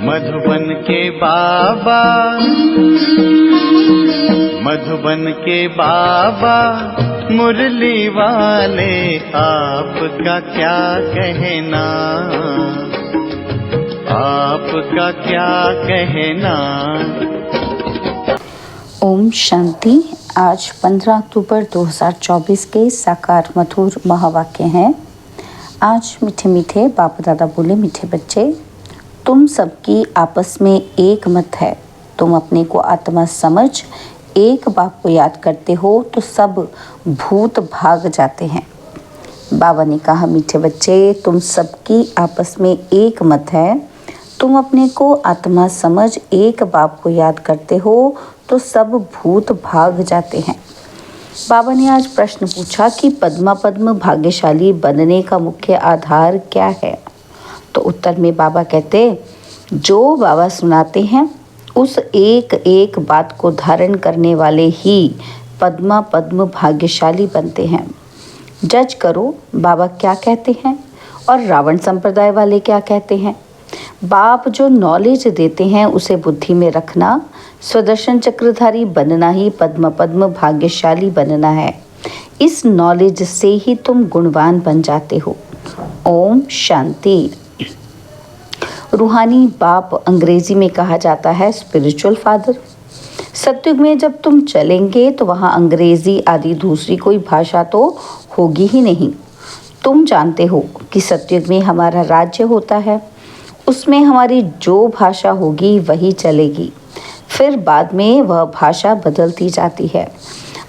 मधुबन के बाबा, मधुबन के बाबा मुरली वाले, आपका क्या कहना, आपका क्या कहना। ओम शांति। आज 15 अक्टूबर 2024 के साकार मधुर महावाक्य हैं। आज मीठे मीठे बाप दादा बोले, मीठे बच्चे, तुम सबकी आपस में एक मत है। तुम अपने को आत्मा समझ एक बाप को याद करते हो तो सब भूत भाग जाते हैं। बाबा ने कहा, मीठे बच्चे, तुम सबकी आपस में एक मत है। तुम अपने को आत्मा समझ एक बाप को याद करते हो तो सब भूत भाग जाते हैं। बाबा ने आज प्रश्न पूछा कि पद्मा पद्म भाग्यशाली बनने का मुख्य आधार क्या है। तो उत्तर में बाबा कहते, जो बाबा सुनाते हैं उस एक एक बात को धारण करने वाले ही पद्मा पद्म भाग्यशाली बनते हैं। जज करो बाबा क्या कहते हैं और रावण संप्रदाय वाले क्या कहते हैं। बाप जो नॉलेज देते हैं उसे बुद्धि में रखना। स्वदर्शन चक्रधारी बनना ही पद्म पद्म भाग्यशाली बनना है। इस नॉलेज से ही तुम गुणवान बन जाते हो। ओम शांति। रूहानी बाप अंग्रेजी में कहा जाता है स्पिरिचुअल फादर। सतयुग में जब तुम चलेंगे तो वहाँ अंग्रेजी आदि दूसरी कोई भाषा तो होगी ही नहीं। तुम जानते हो कि सतयुग में हमारा राज्य होता है, उसमें हमारी जो भाषा होगी वही चलेगी। फिर बाद में वह भाषा बदलती जाती है।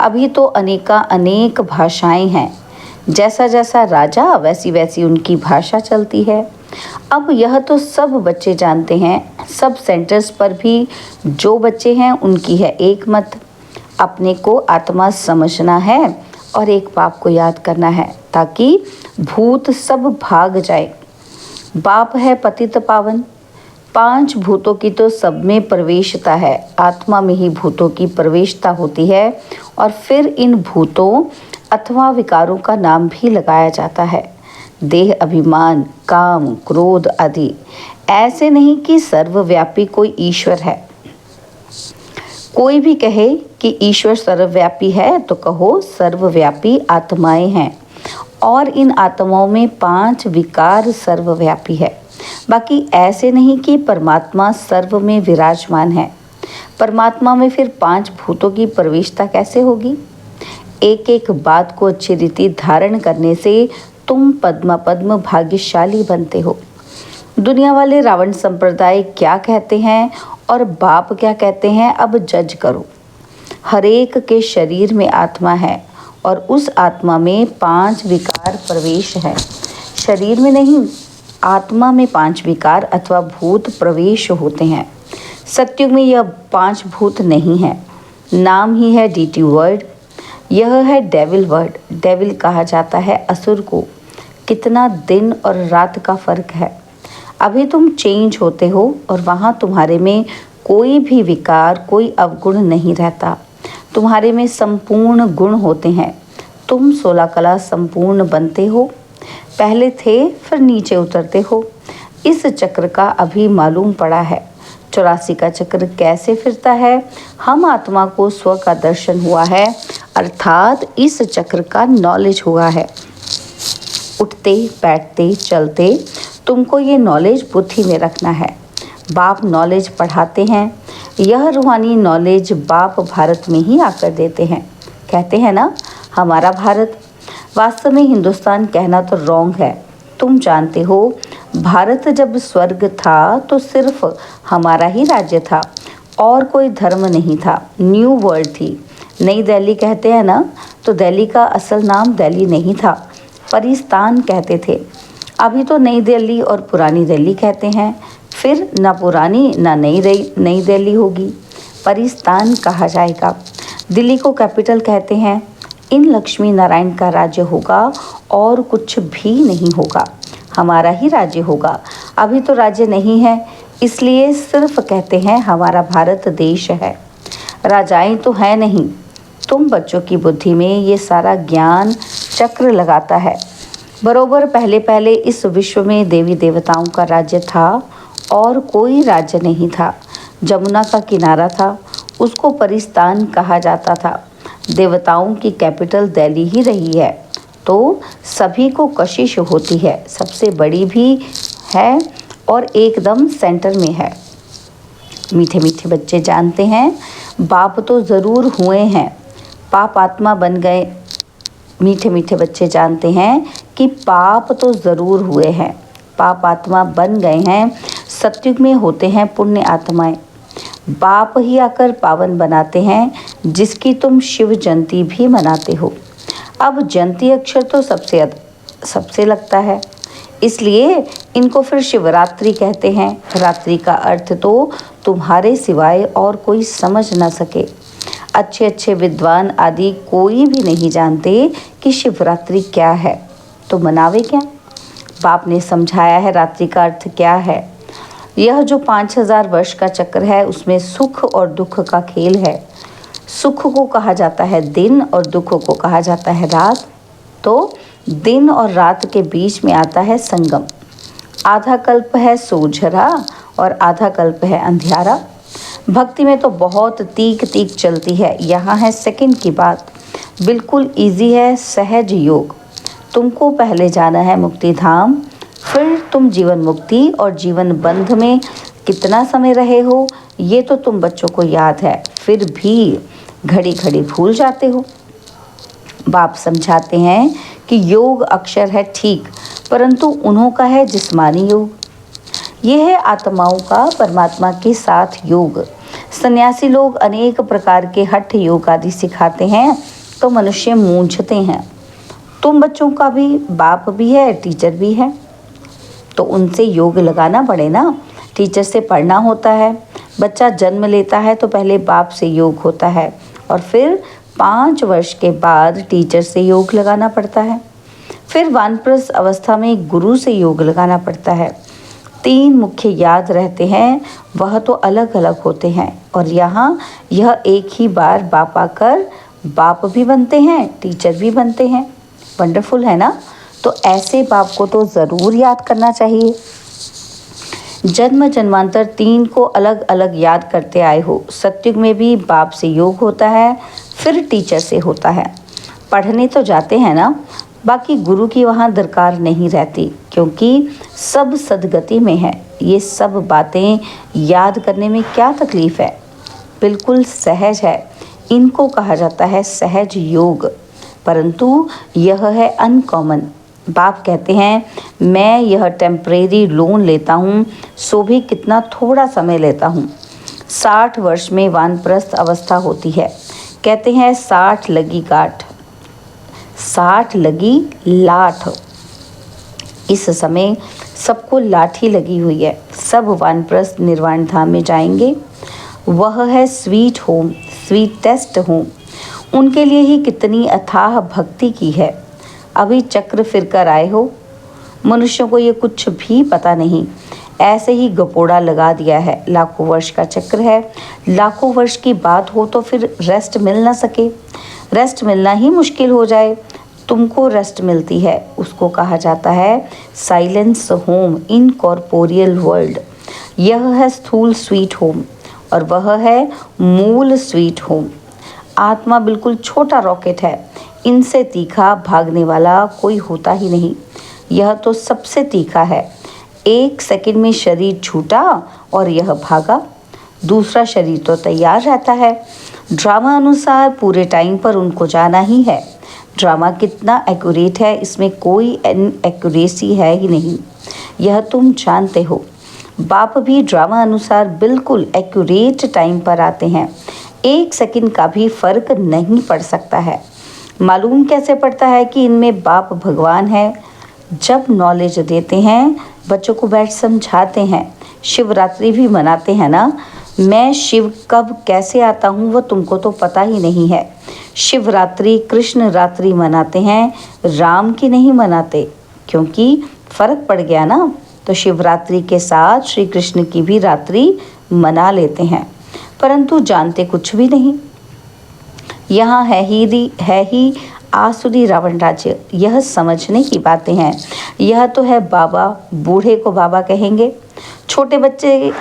अभी तो अनेक भाषाएं हैं। जैसा जैसा राजा वैसी वैसी उनकी भाषा चलती है। अब यह तो सब बच्चे जानते हैं। सब सेंटर्स पर भी जो बच्चे हैं उनकी है एक मत। अपने को आत्मा समझना है और एक बाप को याद करना है ताकि भूत सब भाग जाए। बाप है पतित पावन। 5 भूतों की तो सब में प्रवेशता है। आत्मा में ही भूतों की प्रवेशता होती है और फिर इन भूतों अथवा विकारों का नाम भी लगाया जाता है। देह, अभिमान, काम, क्रोध आदि। ऐसे नहीं कि सर्वव्यापी कोई ईश्वर है। कोई भी कहे कि ईश्वर सर्वव्यापी है तो कहो सर्वव्यापी आत्माएं हैं और इन आत्माओं में 5 विकार सर्वव्यापी है। बाकी ऐसे नहीं कि परमात्मा सर्व में विराजमान है। परमात्मा में फिर 5 भूतों की प्रवेशता कैसे होगी। एक एक बात को अच्छी रीति धारण करने से तुम पद्मा पद्म भाग्यशाली बनते हो। दुनिया वाले रावण संप्रदाय क्या कहते हैं और बाप क्या कहते हैं, अब जज करो। हर एक के शरीर में आत्मा है और उस आत्मा में 5 विकार प्रवेश है। शरीर में नहीं, आत्मा में 5 विकार अथवा भूत प्रवेश होते हैं। सतयुग में यह 5 भूत नहीं है। नाम ही है डीटी वर्ड। यह है डेविल वर्ड। डेविल कहा जाता है असुर को। कितना दिन और रात का फर्क है। अभी तुम चेंज होते हो और वहाँ तुम्हारे में कोई भी विकार, कोई अवगुण नहीं रहता। तुम्हारे में संपूर्ण गुण होते हैं। तुम 16 कला संपूर्ण बनते हो। पहले थे फिर नीचे उतरते हो। इस चक्र का अभी मालूम पड़ा है। 84 का चक्र कैसे फिरता है। हम आत्मा को स्व का दर्शन हुआ है, अर्थात इस चक्र का नॉलेज हुआ है। उठते बैठते चलते तुमको ये नॉलेज बुद्धि में रखना है। बाप नॉलेज पढ़ाते हैं। यह रूहानी नॉलेज बाप भारत में ही आकर देते हैं। कहते हैं ना, हमारा भारत। वास्तव में हिंदुस्तान कहना तो रॉन्ग है। तुम जानते हो भारत जब स्वर्ग था तो सिर्फ हमारा ही राज्य था और कोई धर्म नहीं था। न्यू वर्ल्ड थी। नई दिल्ली कहते हैं ना, तो दिल्ली का असल नाम दिल्ली नहीं था, परिस्तान कहते थे। अभी तो नई दिल्ली और पुरानी दिल्ली कहते हैं। फिर ना पुरानी ना नई दिल्ली होगी, परिस्तान कहा जाएगा। दिल्ली को कैपिटल कहते हैं। इन लक्ष्मी नारायण का राज्य होगा और कुछ भी नहीं होगा। हमारा ही राज्य होगा। अभी तो राज्य नहीं है, इसलिए सिर्फ कहते हैं हमारा भारत देश है। राजाएं तो है नहीं। तुम बच्चों की बुद्धि में ये सारा ज्ञान चक्र लगाता है। बरोबर पहले पहले इस विश्व में देवी देवताओं का राज्य था और कोई राज्य नहीं था। जमुना का किनारा था, उसको परिस्तान कहा जाता था। देवताओं की कैपिटल दिल्ली ही रही है, तो सभी को कशिश होती है, सबसे बड़ी भी है और एकदम सेंटर में है। मीठे मीठे बच्चे जानते हैं, बाप तो ज़रूर हुए हैं, पाप आत्मा बन गए। मीठे मीठे बच्चे जानते हैं कि पाप तो ज़रूर हुए हैं, पाप आत्मा बन गए हैं। सतयुग में होते हैं पुण्य आत्माएं, बाप ही आकर पावन बनाते हैं, जिसकी तुम शिव जयंती भी मनाते हो। अब जयंती अक्षर तो सबसे लगता है, इसलिए इनको फिर शिवरात्रि कहते हैं। रात्रि का अर्थ तो तुम्हारे सिवाय और कोई समझ ना सके। अच्छे अच्छे विद्वान आदि कोई भी नहीं जानते कि शिवरात्रि क्या है, तो मनावे क्या। बाप ने समझाया है रात्रि का अर्थ क्या है। यह जो 5000 वर्ष का चक्र है, उसमें सुख और दुख का खेल है। सुख को कहा जाता है दिन और दुख को कहा जाता है रात। तो दिन और रात के बीच में आता है संगम। आधा कल्प है सोझरा और आधा कल्प है अंधियारा। भक्ति में तो बहुत तीक तीक चलती है। यहाँ है सेकंड की बात, बिल्कुल इजी है, सहज योग। तुमको पहले जाना है मुक्ति धाम, फिर तुम जीवन मुक्ति और जीवन बंध में कितना समय रहे हो ये तो तुम बच्चों को याद है, फिर भी घड़ी घड़ी भूल जाते हो। बाप समझाते हैं कि योग अक्षर है ठीक, परंतु उन्हों का है जिस्मानी योग। ये है आत्माओं का परमात्मा के साथ योग। सन्यासी लोग अनेक प्रकार के हठ योग आदि सिखाते हैं, तो मनुष्य मूंझते हैं। तुम बच्चों का भी बाप भी है, टीचर भी है, तो उनसे योग लगाना पड़े ना। टीचर से पढ़ना होता है। बच्चा जन्म लेता है तो पहले बाप से योग होता है और फिर 5 वर्ष के बाद टीचर से योग लगाना पड़ता है। फिर वानप्रस्थ अवस्था में गुरु से योग लगाना पड़ता है। 3 मुख्य याद रहते हैं, वह तो अलग अलग होते हैं, और यहाँ यह एक ही बार बाप आकर बाप भी बनते हैं, टीचर भी बनते हैं। वंडरफुल है ना। तो ऐसे बाप को तो ज़रूर याद करना चाहिए। जन्म जन्मांतर 3 को अलग अलग याद करते आए हो। सतयुग में भी बाप से योग होता है, फिर टीचर से होता है। पढ़ने तो जाते हैं ना, बाकी गुरु की वहाँ दरकार नहीं रहती, क्योंकि सब सदगति में है। ये सब बातें याद करने में क्या तकलीफ़ है, बिल्कुल सहज है। इनको कहा जाता है सहज योग, परंतु यह है अनकॉमन। बाप कहते हैं मैं यह टेम्परेरी लोन लेता हूँ, सो भी कितना थोड़ा समय लेता हूँ। 60 वर्ष में वानप्रस्थ अवस्था होती है। कहते हैं 60 लगी गांठ, 60 लगी लाठ। इस समय सबको लाठी लगी हुई है। सब वानप्रस्थ निर्वाण धाम में जाएंगे। वह है स्वीट होम, स्वीटेस्ट होम। उनके लिए ही कितनी अथाह भक्ति की है। अभी चक्र फिर कर आए हो। मनुष्यों को ये कुछ भी पता नहीं, ऐसे ही गपोड़ा लगा दिया है। लाखों वर्ष का चक्र है। लाखों वर्ष की बात हो तो फिर रेस्ट मिल ना सके, रेस्ट मिलना ही मुश्किल हो जाए। तुमको रेस्ट मिलती है, उसको कहा जाता है silence home in corporeal world. यह है स्थूल स्वीट होम और वह है मूल स्वीट होम। आत्मा बिल्कुल छोटा रॉकेट है, इनसे तीखा भागने वाला कोई होता ही नहीं। यह तो सबसे तीखा है। 1 सेकंड में शरीर छूटा और यह भागा, दूसरा शरीर तो तैयार रहता है। ड्रामा अनुसार पूरे टाइम पर उनको जाना ही है। ड्रामा कितना एक्यूरेट है, इसमें कोई एक्यूरेसी है ही नहीं, यह तुम जानते हो। बाप भी ड्रामा अनुसार बिल्कुल एक्यूरेट टाइम पर आते हैं। 1 सेकंड का भी फर्क नहीं पड़ सकता है। मालूम कैसे पड़ता है कि इनमें बाप भगवान है? जब नॉलेज देते हैं, बच्चों को बैठ समझाते हैं। शिवरात्रि भी मनाते हैं ना। मैं शिव कब कैसे आता हूँ वो तुमको तो पता ही नहीं है। शिवरात्रि कृष्ण रात्रि मनाते हैं, राम की नहीं मनाते, क्योंकि फर्क पड़ गया ना। तो शिवरात्रि के साथ श्री कृष्ण की भी रात्रि मना लेते हैं, परंतु जानते कुछ भी नहीं। यहाँ है ही आसुरी रावण राज्य, यह समझने की बातें हैं। यह तो है बाबा, बूढ़े को बाबा कहेंगे, छोटे बच्चे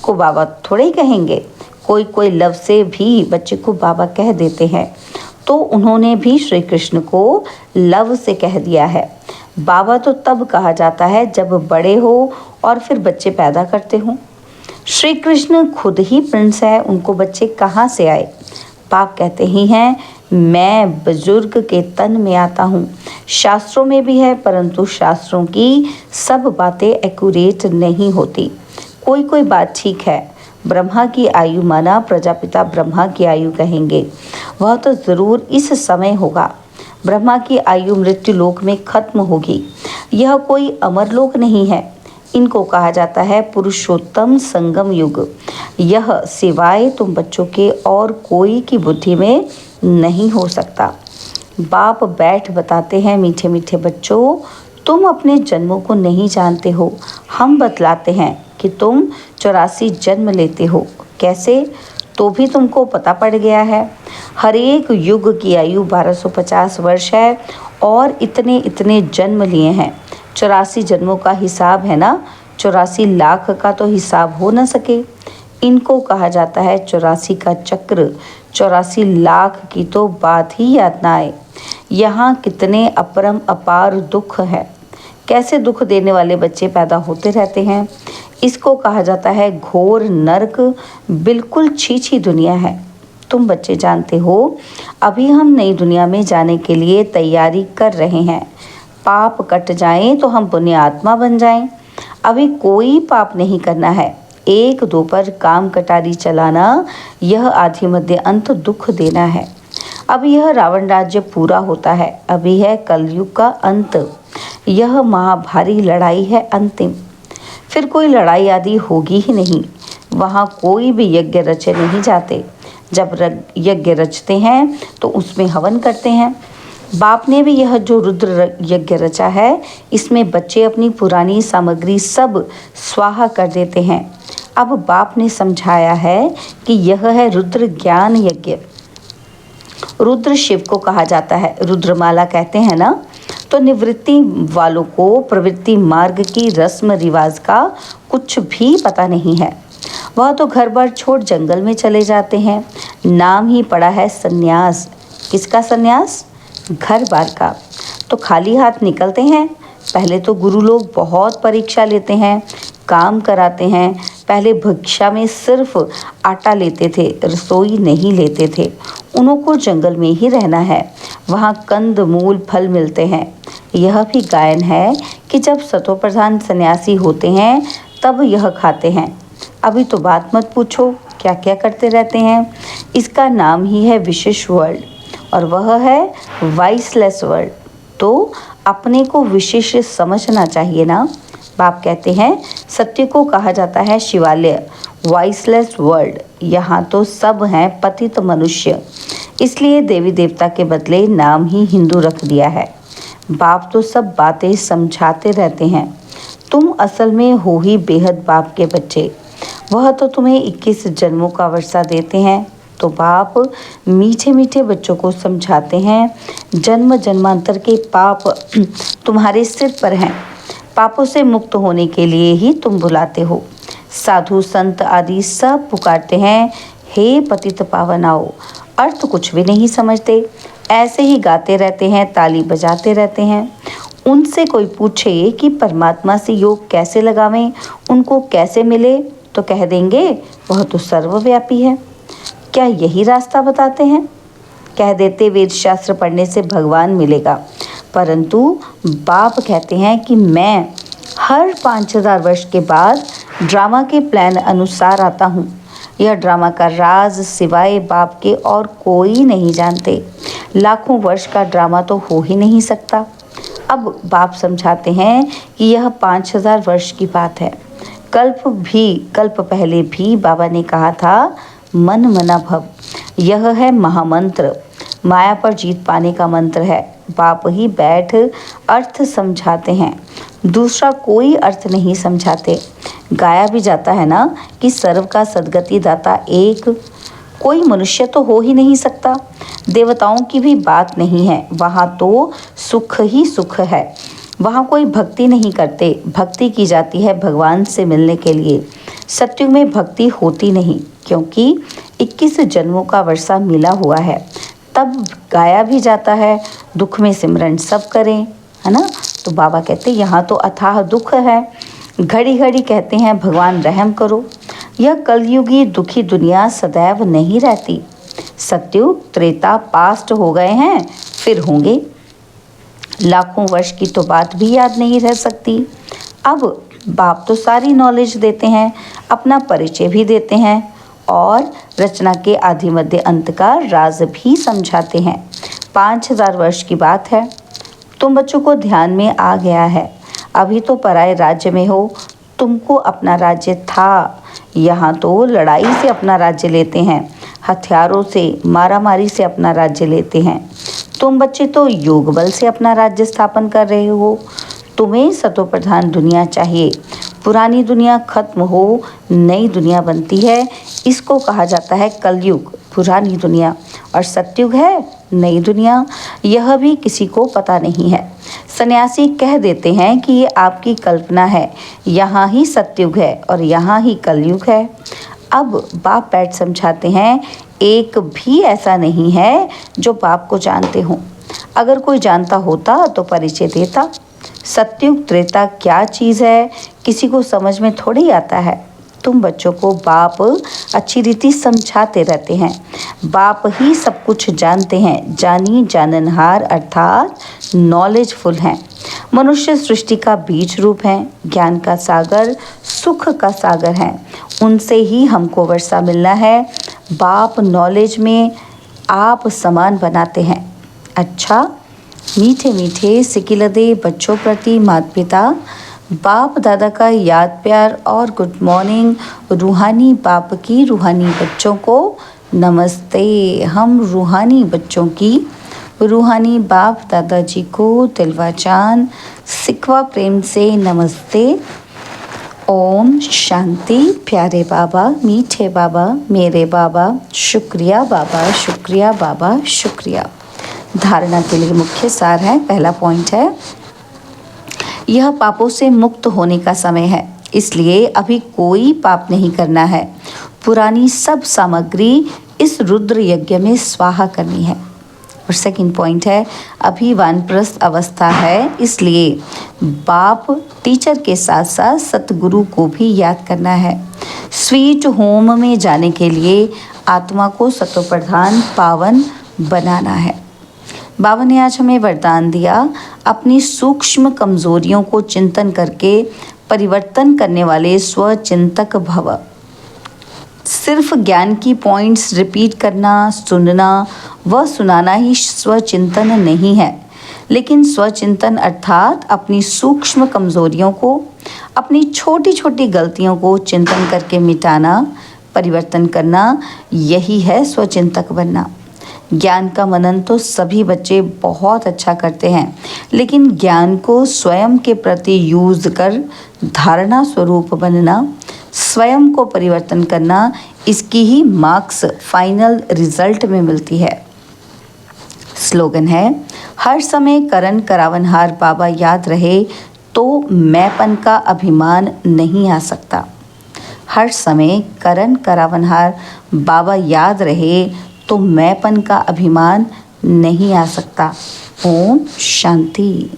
को बाबा थोड़े ही कहेंगे। कोई कोई लव से भी बच्चे को बाबा कह देते हैं, तो उन्होंने भी श्री कृष्ण को लव से कह दिया है। बाबा तो तब कहा जाता है जब बड़े हो और फिर बच्चे पैदा करते हों। श्री कृष्ण खुद ही प्रिंस है, उनको बच्चे कहाँ से आए? बाप कहते ही हैं, मैं बुजुर्ग के तन में आता हूँ। शास्त्रों में भी है, परंतु शास्त्रों की सब बातें एक्यूरेट नहीं होती। कोई कोई बात ठीक है। ब्रह्मा की आयु माना प्रजापिता ब्रह्मा की आयु कहेंगे, वह तो ज़रूर इस समय होगा। ब्रह्मा की आयु मृत्यु लोक में खत्म होगी। यह कोई अमर लोक नहीं है। इनको कहा जाता है पुरुषोत्तम संगम युग। यह सिवाय तुम बच्चों के और कोई की बुद्धि में नहीं हो सकता। बाप बैठ बताते हैं, मीठे मीठे बच्चों, तुम अपने जन्मों को नहीं जानते हो। हम बतलाते हैं कि तुम 84 जन्म लेते हो। कैसे? तो भी तुमको पता पड़ गया है। हर एक युग की आयु 1250 वर्ष है और इतने इतने जन्म लिए हैं। 84 जन्मों का हिसाब है ना, 84 लाख का तो हिसाब हो न सके। इनको कहा जाता है 84 का चक्र। 84 लाख की तो बात ही याद ना आए। यहाँ कितने अपरम अपार दुख है। कैसे दुख देने वाले बच्चे पैदा होते रहते हैं। इसको कहा जाता है घोर नरक, बिल्कुल छीछी दुनिया है। तुम बच्चे जानते हो, अभी हम नई दुनिया में जाने के लिए तैयारी कर रहे हैं। पाप कट जाएं तो हम पुण्य आत्मा बन जाएं। अभी कोई पाप नहीं करना है। एक दो पर काम कटारी चलाना, यह आदि मध्य अंत दुख देना है। अब यह रावण राज्य पूरा होता है। अभी है कलयुग का अंत। यह महाभारी लड़ाई है अंतिम। फिर कोई लड़ाई आदि होगी ही नहीं। वहाँ कोई भी यज्ञ रचे नहीं जाते। जब यज्ञ रचते हैं तो उसमें हवन करते हैं। बाप ने भी यह जो रुद्र यज्ञ रचा है, इसमें बच्चे अपनी पुरानी सामग्री सब स्वाहा कर देते हैं। अब बाप ने समझाया है कि यह है रुद्र ज्ञान यज्ञ। रुद्र शिव को कहा जाता है, रुद्रमाला कहते हैं ना। तो निवृत्ति वालों को प्रवृत्ति मार्ग की रस्म रिवाज का कुछ भी पता नहीं है। वह तो घर बार छोड़ जंगल में चले जाते हैं। नाम ही पड़ा है सन्यास। किसका सन्यास? घर बार का। तो खाली हाथ निकलते हैं। पहले तो गुरु लोग बहुत परीक्षा लेते हैं, काम कराते हैं। पहले भिक्षा में सिर्फ आटा लेते थे, रसोई नहीं लेते थे। उनको जंगल में ही रहना है, वहाँ कंद मूल फल मिलते हैं। यह भी गायन है कि जब सतो प्रधान सन्यासी होते हैं तब यह खाते हैं। अभी तो बात मत पूछो, क्या क्या करते रहते हैं। इसका नाम ही है विशेष वर्ल्ड, और वह है वाइसलेस वर्ल्ड। तो अपने को विशेष समझना चाहिए ना। बाप कहते हैं सत्य को कहा जाता है शिवालय, वॉइसलेस वर्ल्ड। यहाँ तो सब हैं पतित मनुष्य, इसलिए देवी देवता के बदले नाम ही हिंदू रख दिया है। बाप तो सब बातें समझाते रहते हैं। तुम असल में हो ही बेहद बाप के बच्चे। वह तो तुम्हें 21 जन्मों का वर्षा देते हैं। तो बाप मीठे मीठे बच्चों को समझाते हैं, जन्म जन्मांतर के पाप तुम्हारे सिर पर हैं। पापों से मुक्त होने के लिए ही तुम बुलाते हो। साधु संत आदि सब पुकारते हैं, हे पतित पावन आओ। अर्थ कुछ भी नहीं समझते, ऐसे ही गाते रहते हैं, ताली बजाते रहते हैं। उनसे कोई पूछे कि परमात्मा से योग कैसे लगावें, उनको कैसे मिले, तो कह देंगे वह तो सर्वव्यापी है। क्या यही रास्ता बताते हैं? कह देते वेद शास्त्र पढ़ने से भगवान मिलेगा, परंतु बाप कहते हैं कि मैं हर 5000 वर्ष के बाद ड्रामा के प्लान अनुसार आता हूँ। यह ड्रामा का राज सिवाय बाप के और कोई नहीं जानते। लाखों वर्ष का ड्रामा तो हो ही नहीं सकता। अब बाप समझाते हैं कि यह 5000 वर्ष की बात है। कल्प पहले भी बाबा ने कहा था, मन मना भव। यह है महामंत्र, माया पर जीत पाने का मंत्र है। बाप ही बैठ अर्थ समझाते हैं, दूसरा कोई अर्थ नहीं समझाते। गाया भी जाता है ना कि सर्व का सद्गति दाता एक। कोई मनुष्य तो हो ही नहीं सकता। देवताओं की भी बात नहीं है, वहाँ तो सुख ही सुख है। वहाँ कोई भक्ति नहीं करते, भक्ति की जाती है भगवान से मिलने के लिए। सत्युग में भक्ति होती नहीं, क्योंकि 21 जन्मों का वर्षा मिला हुआ है। तब गाया भी जाता है, दुख में सिमरन सब करें, है ना। तो बाबा कहते यहाँ तो अथाह दुख है। घड़ी घड़ी कहते हैं भगवान रहम करो। यह कलयुगी दुखी दुनिया सदैव नहीं रहती। सत्युग त्रेता पास्ट हो गए हैं, फिर होंगे। लाखों वर्ष की तो बात भी याद नहीं रह सकती। अब बाप तो सारी नॉलेज देते हैं, अपना परिचय भी देते हैं और रचना के आदि मध्य अंत का राज भी समझाते हैं। 5000 वर्ष की बात है। तुम बच्चों को ध्यान में आ गया है। अभी तो पराए राज्य में हो, तुमको अपना राज्य था। यहाँ तो लड़ाई से अपना राज्य लेते हैं, हथियारों से, मारामारी से अपना राज्य लेते हैं। तुम बच्चे तो योग बल से अपना राज्य स्थापन कर रहे हो। तुम्हें सतो प्रधान दुनिया चाहिए। पुरानी दुनिया खत्म हो, नई दुनिया बनती है। इसको कहा जाता है कलयुग, पुरानी दुनिया, और सत्युग है नई दुनिया। यह भी किसी को पता नहीं है। सन्यासी कह देते हैं कि ये आपकी कल्पना है, यहाँ ही सत्युग है और यहाँ ही कलयुग है। अब बाप बैठ समझाते हैं, एक भी ऐसा नहीं है जो बाप को जानते हो। अगर कोई जानता होता तो परिचय देता। सत्युग त्रेता क्या चीज़ है किसी को समझ में थोड़ी आता है। तुम बच्चों को बाप अच्छी रीति समझाते रहते हैं। बाप ही सब कुछ जानते हैं, जानी जाननहार अर्थात नॉलेजफुल हैं। मनुष्य सृष्टि का बीज रूप हैं, ज्ञान का सागर, सुख का सागर हैं। उनसे ही हमको वर्षा मिलना है। बाप नॉलेज में आप समान बनाते हैं। अच्छा, मीठे मीठे सिकिलदे बच्चों प्रति माता पिता बाप दादा का याद प्यार और गुड मॉर्निंग। रूहानी बाप की रूहानी बच्चों को नमस्ते। हम रूहानी बच्चों की रूहानी बाप दादाजी को दिलवाजान सिखवा प्रेम से नमस्ते। ओम शांति। प्यारे बाबा, मीठे बाबा, मेरे बाबा, शुक्रिया बाबा, शुक्रिया बाबा, शुक्रिया। धारणा के लिए मुख्य सार है। पहला पॉइंट है, यह पापों से मुक्त होने का समय है, इसलिए अभी कोई पाप नहीं करना है। पुरानी सब सामग्री इस रुद्र यज्ञ में स्वाहा करनी है। और सेकंड पॉइंट है, अभी वानप्रस्थ अवस्था है, इसलिए बाप टीचर के साथ साथ सतगुरु को भी याद करना है। स्वीट होम में जाने के लिए आत्मा को सतोप्रधान पावन बनाना है। बाबा ने आज हमें वरदान दिया, अपनी सूक्ष्म कमजोरियों को चिंतन करके परिवर्तन करने वाले स्वचिंतक भव। सिर्फ ज्ञान की पॉइंट्स रिपीट करना, सुनना व सुनाना ही स्वचिंतन नहीं है, लेकिन स्वचिंतन अर्थात अपनी सूक्ष्म कमजोरियों को, अपनी छोटी छोटी गलतियों को चिंतन करके मिटाना, परिवर्तन करना, यही है स्वचिंतक बनना। ज्ञान का मनन तो सभी बच्चे बहुत अच्छा करते हैं, लेकिन ज्ञान को स्वयं के प्रति यूज कर धारणा स्वरूप बनना, स्वयं को परिवर्तन करना, इसकी ही मार्क्स फाइनल रिजल्ट में मिलती है। स्लोगन है, हर समय करन करावनहार बाबा याद रहे तो मैंपन का अभिमान नहीं आ सकता। हर समय करन करावनहार बाबा याद रहे तो मैंपन का अभिमान नहीं आ सकता। ओम शांति।